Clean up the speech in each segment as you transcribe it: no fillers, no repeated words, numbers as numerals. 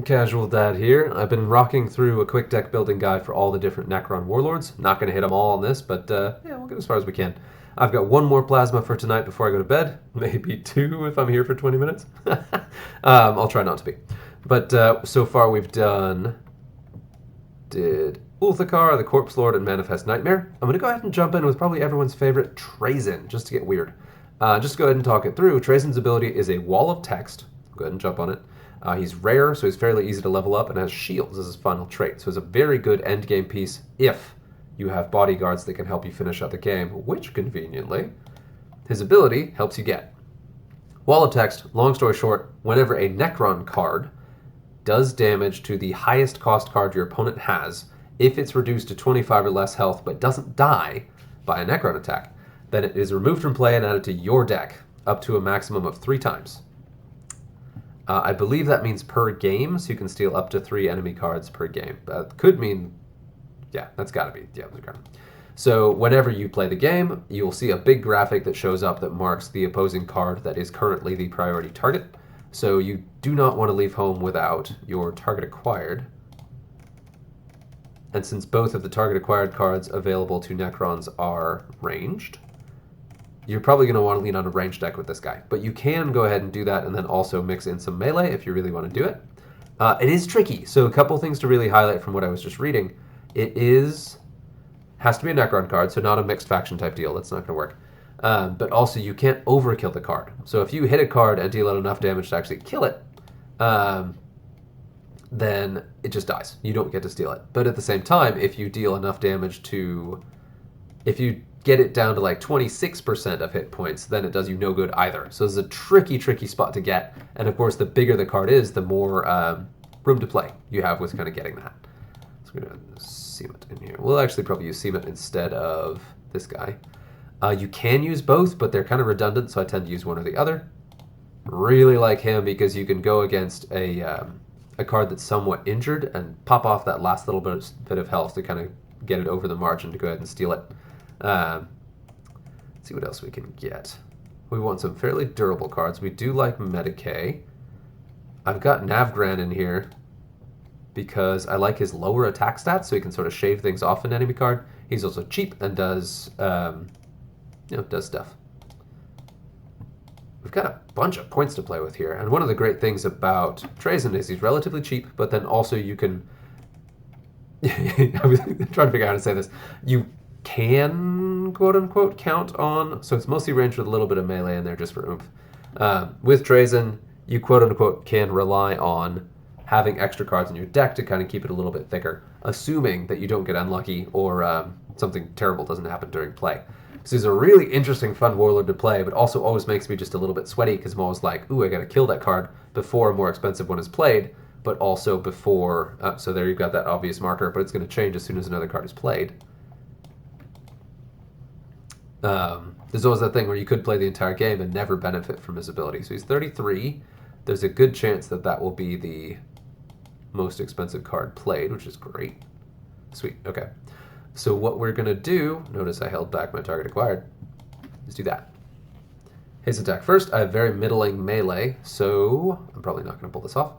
Casual Dad here. I've been rocking through a quick deck building guide for all the different Necron warlords. Not going to hit them all on this, but yeah, we'll get as far as we can. I've got one more plasma for tonight before I go to bed. Maybe two if I'm here for 20 minutes. I'll try not to be. But so far we've did Ulthakar, the Corpse Lord, and Manifest Nightmare. I'm going to go ahead and jump in with probably everyone's favorite, Trazyn, just to get weird. Just go ahead and talk it through. Trazyn's ability is a wall of text. Go ahead and jump on it. He's rare, so he's fairly easy to level up, and has shields as his final trait. So it's a very good endgame piece if you have bodyguards that can help you finish out the game, which, conveniently, his ability helps you get. Wall of text, long story short, whenever a Necron card does damage to the highest cost card your opponent has, if it's reduced to 25 or less health but doesn't die by a Necron attack, then it is removed from play and added to your deck up to a maximum of 3 times. I believe that means per game, so you can steal up to 3 enemy cards per game. Could mean, yeah, that's got to be, yeah. So whenever you play the game, you'll see a big graphic that shows up that marks the opposing card that is currently the priority target. So you do not want to leave home without your target acquired. And since both of the target acquired cards available to Necrons are ranged, you're probably going to want to lean on a ranged deck with this guy. But you can go ahead and do that and then also mix in some melee if you really want to do it. It is tricky, so a couple things to really highlight from what I was just reading. It has to be a Necron card, so not a mixed faction type deal. That's not going to work. But also you can't overkill the card. So if you hit a card and deal enough damage to actually kill it, then it just dies. You don't get to steal it. But at the same time, if you deal enough damage to... If you get it down to like 26% of hit points, then it does you no good either. So this is a tricky, tricky spot to get. And of course, the bigger the card is, the more room to play you have with kind of getting that. So we're going to Cement in here. We'll actually probably use Cement instead of this guy. You can use both, but they're kind of redundant, so I tend to use one or the other. Really like him because you can go against a card that's somewhat injured and pop off that last little bit of health to kind of get it over the margin to go ahead and steal it. Let's see what else we can get. We want some fairly durable cards. We do like Medicae. I've got Navgran in here because I like his lower attack stats, so he can sort of shave things off an enemy card. He's also cheap and does, does stuff. We've got a bunch of points to play with here, and one of the great things about Trazyn is he's relatively cheap, but then also you can... I was trying to figure out how to say this. You can, quote-unquote, count on... So it's mostly ranged with a little bit of melee in there just for oomph. With Trazyn, you quote-unquote can rely on having extra cards in your deck to kind of keep it a little bit thicker, assuming that you don't get unlucky or something terrible doesn't happen during play. So he's a really interesting, fun warlord to play, but also always makes me just a little bit sweaty because I'm always like, ooh, I gotta kill that card before a more expensive one is played, but also before... so there you've got that obvious marker, but it's going to change as soon as another card is played. There's always that thing where you could play the entire game and never benefit from his ability. So he's 33. There's a good chance that that will be the most expensive card played, which is great. Sweet, okay. So what we're going to do, notice I held back my target acquired, is do that. His attack first. I have very middling melee, so I'm probably not going to pull this off.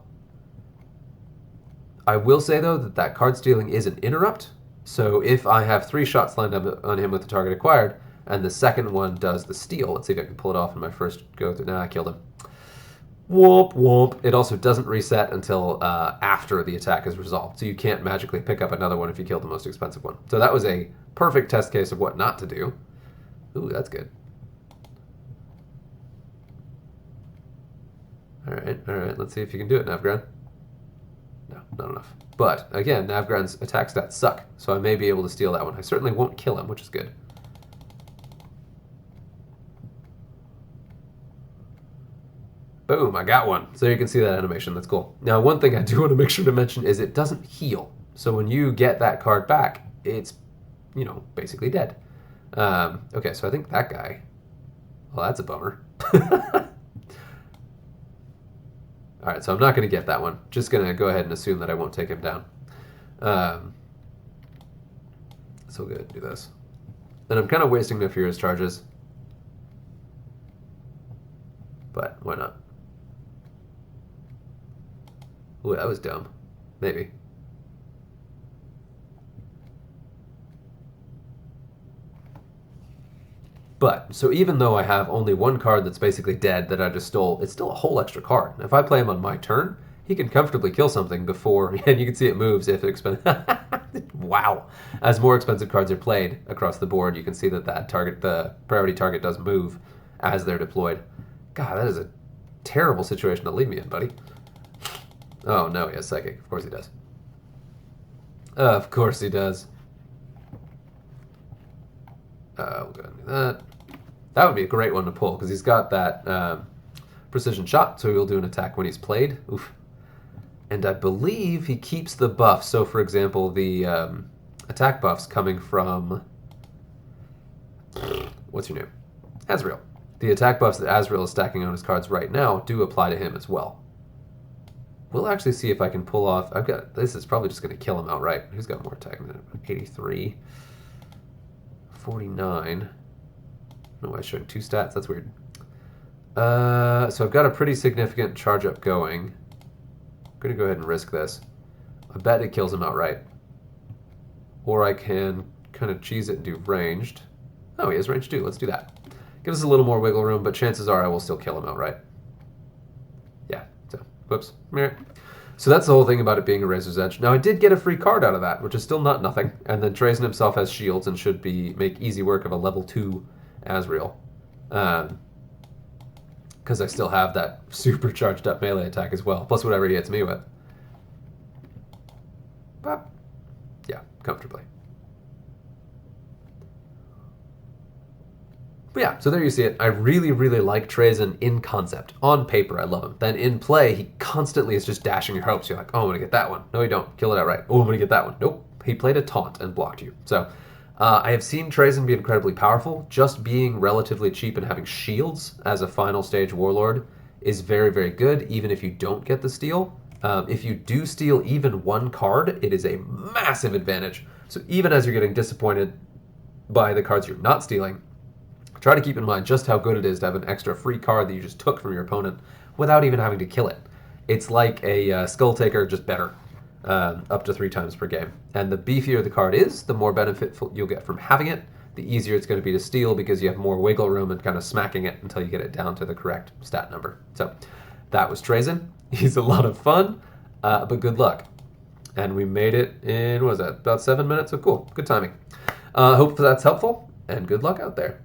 I will say, though, that that card stealing is an interrupt. So if I have 3 shots lined up on him with the target acquired, and the second one does the steal, let's see if I can pull it off in my first go through. Nah, I killed him. Whoop, whoop. It also doesn't reset until after the attack is resolved, so you can't magically pick up another one if you kill the most expensive one. So that was a perfect test case of what not to do. Ooh, that's good. All right, let's see if you can do it, Navgran. No, not enough. But, again, Navgran's attack stats suck, so I may be able to steal that one. I certainly won't kill him, which is good. Boom, I got one. So you can see that animation, that's cool. Now, one thing I do want to make sure to mention is it doesn't heal. So when you get that card back, it's, basically dead. Okay, so I think that guy, well, that's a bummer. All right, so I'm not going to get that one. Just going to go ahead and assume that I won't take him down. So we'll go ahead and do this. And I'm kind of wasting my Furious charges. But why not? Ooh, that was dumb. Maybe. But, so even though I have only one card that's basically dead that I just stole, it's still a whole extra card. If I play him on my turn, he can comfortably kill something before, and you can see it moves if it wow. As more expensive cards are played across the board, you can see that the priority target does move as they're deployed. God, that is a terrible situation to leave me in, buddy. Oh, no, he has Psychic. Of course he does. Of course he does. We'll go ahead and do that. That would be a great one to pull, because he's got that precision shot, so he'll do an attack when he's played. Oof. And I believe he keeps the buff. So, for example, the attack buffs coming from... What's your name? Azrael. The attack buffs that Azrael is stacking on his cards right now do apply to him as well. We'll actually see if I can pull off... This is probably just going to kill him outright. Who's got more attack than 83? 49. No, I showed 2 stats. That's weird. So I've got a pretty significant charge up going. I'm going to go ahead and risk this. I bet it kills him outright. Or I can kind of cheese it and do ranged. Oh, he has ranged too. Let's do that. Gives us a little more wiggle room, but chances are I will still kill him outright. Yeah, so, whoops. So that's the whole thing about it being a Razor's Edge. Now, I did get a free card out of that, which is still not nothing. And then Trazyn himself has shields and should make easy work of a level 2 Azrael. Because I still have that super charged up melee attack as well, plus whatever he hits me with. But, yeah, comfortably. But yeah, so there you see it. I really, really like Trazyn in concept. On paper, I love him. Then in play, he constantly is just dashing your hopes. You're like, oh, I'm going to get that one. No, you don't. Kill it outright. Oh, I'm going to get that one. Nope. He played a taunt and blocked you. So I have seen Trazyn be incredibly powerful. Just being relatively cheap and having shields as a final stage warlord is very, very good, even if you don't get the steal. If you do steal even one card, it is a massive advantage. So even as you're getting disappointed by the cards you're not stealing, try to keep in mind just how good it is to have an extra free card that you just took from your opponent without even having to kill it. It's like a Skull Taker, just better, up to 3 times per game. And the beefier the card is, the more benefit you'll get from having it, the easier it's going to be to steal because you have more wiggle room and kind of smacking it until you get it down to the correct stat number. So that was Trazyn. He's a lot of fun, but good luck. And we made it in, what was that, about 7 minutes? So cool, good timing. Hope that's helpful, and good luck out there.